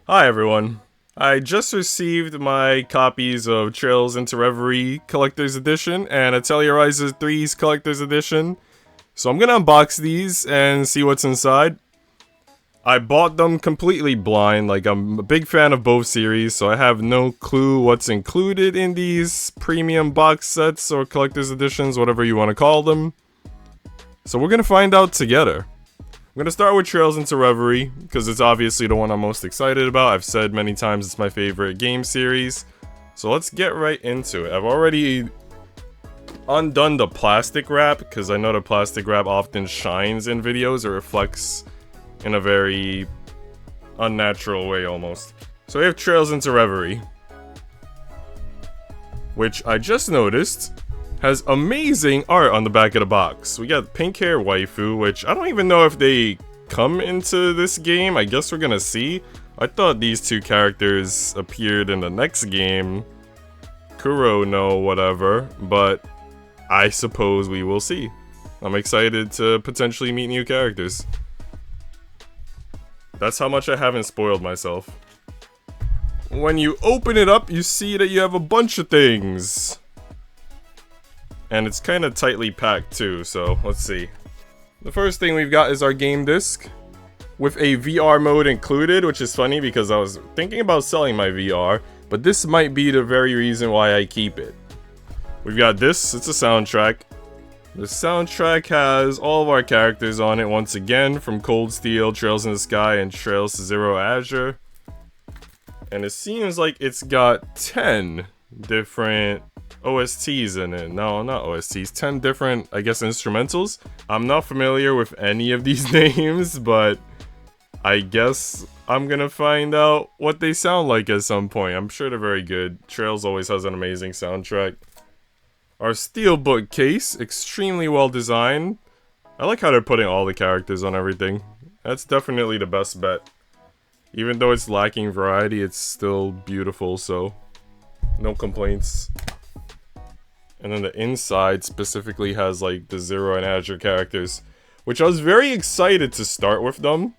Hi everyone. I just received my copies of Trails into Reverie Collector's Edition and Reverie and Ryza 3's Collector's Edition. So I'm gonna unbox these and see what's inside. I bought them completely blind, like I'm a big fan of both series, so I have no clue what's included in these premium box sets or collector's editions, whatever you want to call them. So we're gonna find out together. I'm gonna start with Trails into Reverie, because it's obviously the one I'm most excited about. I've said many times it's my favorite game series. So let's get right into it. I've already undone the plastic wrap, because I know the plastic wrap often shines in videos or reflects in a very unnatural way almost. So we have Trails into Reverie, which I just noticed has amazing art on the back of the box. We got pink hair waifu, which I don't even know if they come into this game. I guess we're gonna see. I thought these two characters appeared in the next game. Kuro no whatever, but I suppose we will see. I'm excited to potentially meet new characters. That's how much I haven't spoiled myself. When you open it up, you see that you have a bunch of things. And it's kind of tightly packed too, so let's see. The first thing we've got is our game disc, with a VR mode included, which is funny because I was thinking about selling my VR, but this might be the very reason why I keep it. We've got this, it's a soundtrack. The soundtrack has all of our characters on it once again, from Cold Steel, Trails in the Sky, and Trails to Zero Azure. And it seems like it's got 10 different OSTs in it. No, not OSTs. 10 different, I guess, instrumentals. I'm not familiar with any of these names, but I guess I'm gonna find out what they sound like at some point. I'm sure they're very good. Trails always has an amazing soundtrack. Our steelbook case, extremely well designed. I like how they're putting all the characters on everything. That's definitely the best bet. Even though it's lacking variety, it's still beautiful, so no complaints. And then the inside specifically has like the Zero and Azure characters, which I was very excited to start with them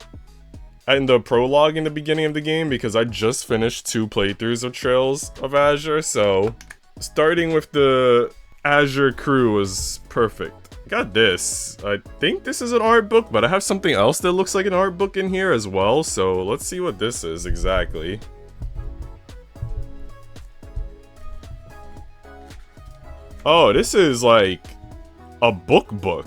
in the prologue in the beginning of the game, because I just finished 2 playthroughs of Trails of Azure, so starting with the Azure crew was perfect. Got this. I think this is an art book, but I have something else that looks like an art book in here as well, so let's see what this is exactly. Oh, this is like a book.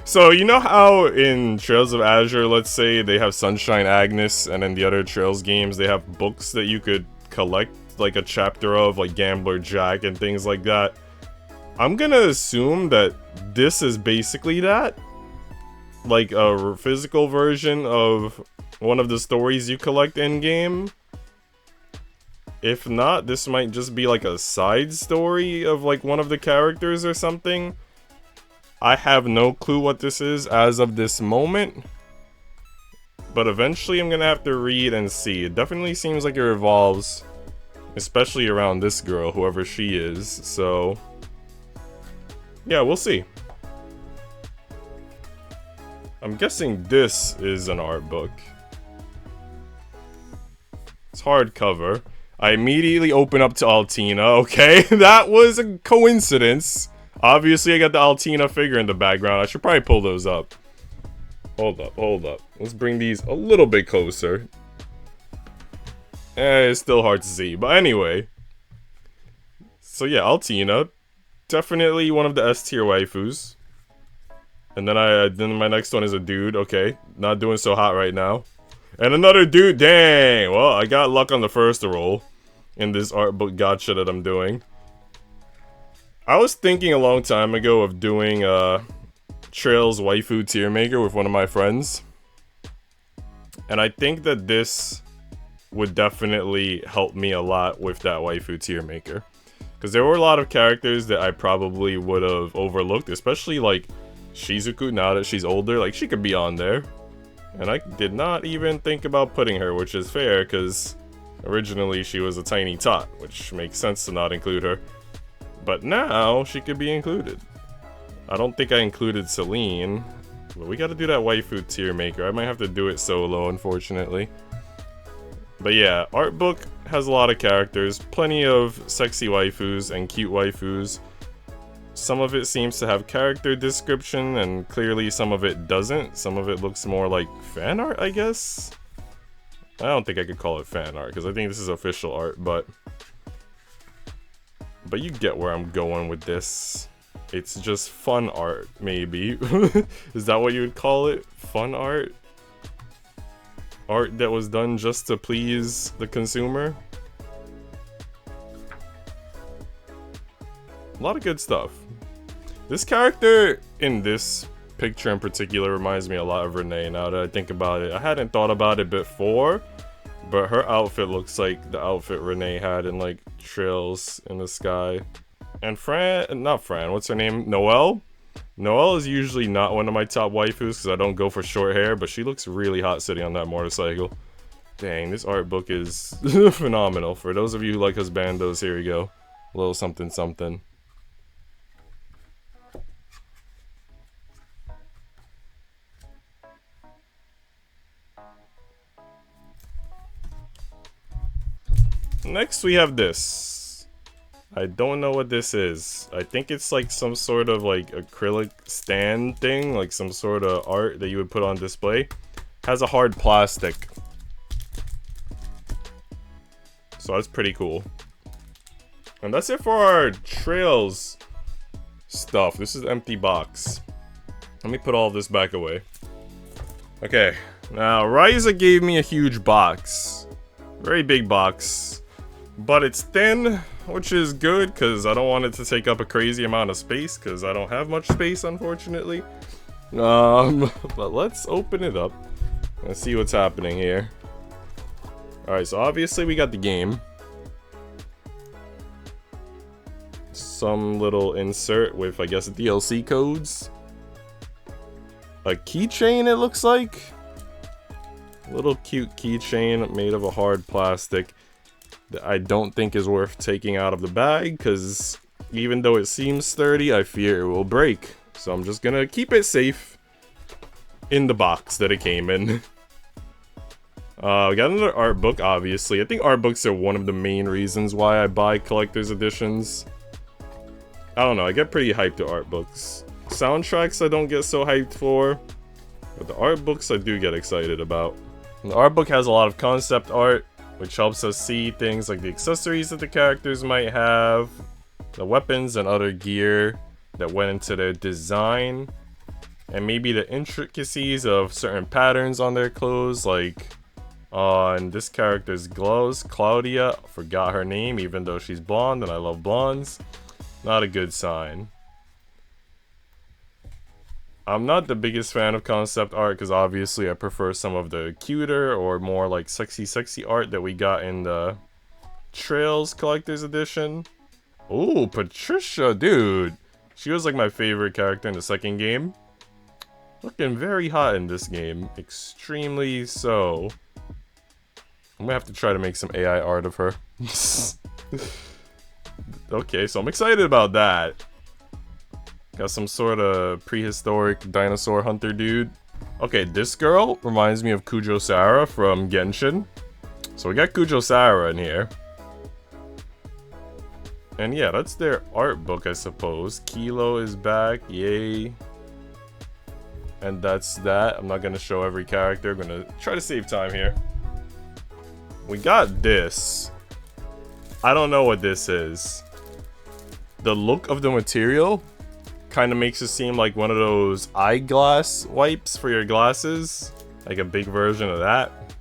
So you know how in Trails of Azure, let's say, they have Sunshine Agnes, and in the other Trails games they have books that you could collect like a chapter of, like Gambler Jack and things like that. I'm gonna assume that this is basically that. Like a physical version of one of the stories you collect in-game. If not, this might just be like a side story of like one of the characters or something. I have no clue what this is as of this moment. But eventually I'm gonna have to read and see. It definitely seems like it revolves, especially around this girl, whoever she is, so yeah, we'll see. I'm guessing this is an art book. It's hardcover. I immediately open up to Altina, okay? That was a coincidence. Obviously, I got the Altina figure in the background. I should probably pull those up. Hold up. Let's bring these a little bit closer. It's still hard to see, but anyway. So yeah, Altina. Definitely one of the S tier waifus. And then my next one is a dude, okay. Not doing so hot right now. And another dude, dang! Well, I got luck on the first roll in this art book gacha that I'm doing. I was thinking a long time ago of doing a Trails waifu tier maker with one of my friends. And I think that this would definitely help me a lot with that waifu tier maker. Because there were a lot of characters that I probably would have overlooked, especially like Shizuku, now that she's older, like she could be on there. And I did not even think about putting her, which is fair, because originally she was a tiny tot, which makes sense to not include her. But now she could be included. I don't think I included Celine, but we gotta do that waifu tier maker. I might have to do it solo, unfortunately. But yeah, art book has a lot of characters, plenty of sexy waifus and cute waifus. Some of it seems to have character description, and clearly some of it doesn't. Some of it looks more like fan art, I guess? I don't think I could call it fan art, because I think this is official art, but you get where I'm going with this. It's just fun art, maybe. Is that what you would call it? Fun art? Art that was done just to please the consumer? A lot of good stuff. This character in this picture in particular reminds me a lot of Renee, now that I think about it. I hadn't thought about it before, but her outfit looks like the outfit Renee had in like Trails in the Sky. And not Fran, what's her name? Noelle? Noelle is usually not one of my top waifus because I don't go for short hair, but she looks really hot sitting on that motorcycle. Dang, this art book is phenomenal. For those of you who like husbandos, here we go. A little something something. Next we have this. I don't know what this is. I think it's like some sort of like acrylic stand thing, like some sort of art that you would put on display. Has a hard plastic. So that's pretty cool. And that's it for our Trails stuff. This is an empty box. Let me put all this back away. Okay, now Ryza gave me a huge box. Very big box. But it's thin, which is good, because I don't want it to take up a crazy amount of space, because I don't have much space, unfortunately. But let's open it up and see what's happening here. Alright, so obviously we got the game. Some little insert with, I guess, DLC codes. A keychain, it looks like. Little cute keychain made of a hard plastic that I don't think is worth taking out of the bag, because even though it seems sturdy, I fear it will break. So I'm just gonna keep it safe in the box that it came in. We got another art book, obviously. I think art books are one of the main reasons why I buy collector's editions. I don't know, I get pretty hyped to art books. Soundtracks I don't get so hyped for, but the art books I do get excited about. And the art book has a lot of concept art, which helps us see things like the accessories that the characters might have, the weapons and other gear that went into their design, and maybe the intricacies of certain patterns on their clothes, like on this character's gloves. Claudia, forgot her name even though she's blonde and I love blondes. Not a good sign. I'm not the biggest fan of concept art because obviously I prefer some of the cuter or more like sexy art that we got in the Trails Collector's Edition. Ooh, Patricia, dude. She was like my favorite character in the second game. Looking very hot in this game. Extremely so. I'm gonna have to try to make some AI art of her. Okay, so I'm excited about that. Got some sort of prehistoric dinosaur hunter dude. Okay, this girl reminds me of Kujo Sara from Genshin. So we got Kujo Sara in here. And yeah, that's their art book, I suppose. Kilo is back, yay. And that's that. I'm not gonna show every character. I'm gonna try to save time here. We got this. I don't know what this is. The look of the material kind of makes it seem like one of those eyeglass wipes for your glasses, like a big version of that.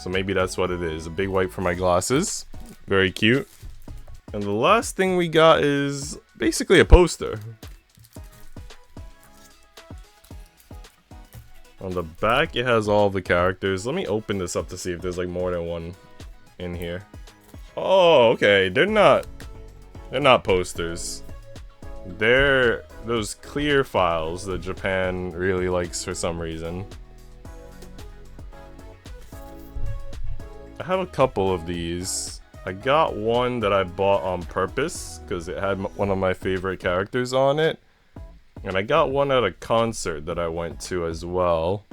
So maybe that's what it is, a big wipe for my glasses. Very cute. And the last thing we got is basically a poster. On the back it has all the characters. Let me open this up to see if there's like more than one in here. Oh, okay, they're not posters. They're those clear files that Japan really likes for some reason. I have a couple of these. I got one that I bought on purpose because it had one of my favorite characters on it. And I got one at a concert that I went to as well.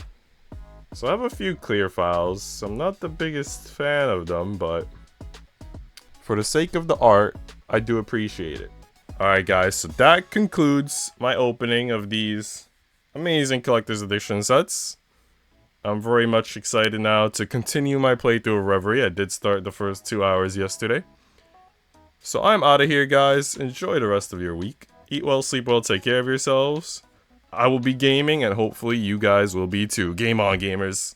So I have a few clear files. I'm not the biggest fan of them, but for the sake of the art, I do appreciate it. Alright guys, so that concludes my opening of these amazing collector's edition sets. I'm very much excited now to continue my playthrough of Reverie. I did start the first 2 hours yesterday. So I'm out of here, guys. Enjoy the rest of your week. Eat well, sleep well, take care of yourselves. I will be gaming, and hopefully you guys will be too. Game on, gamers.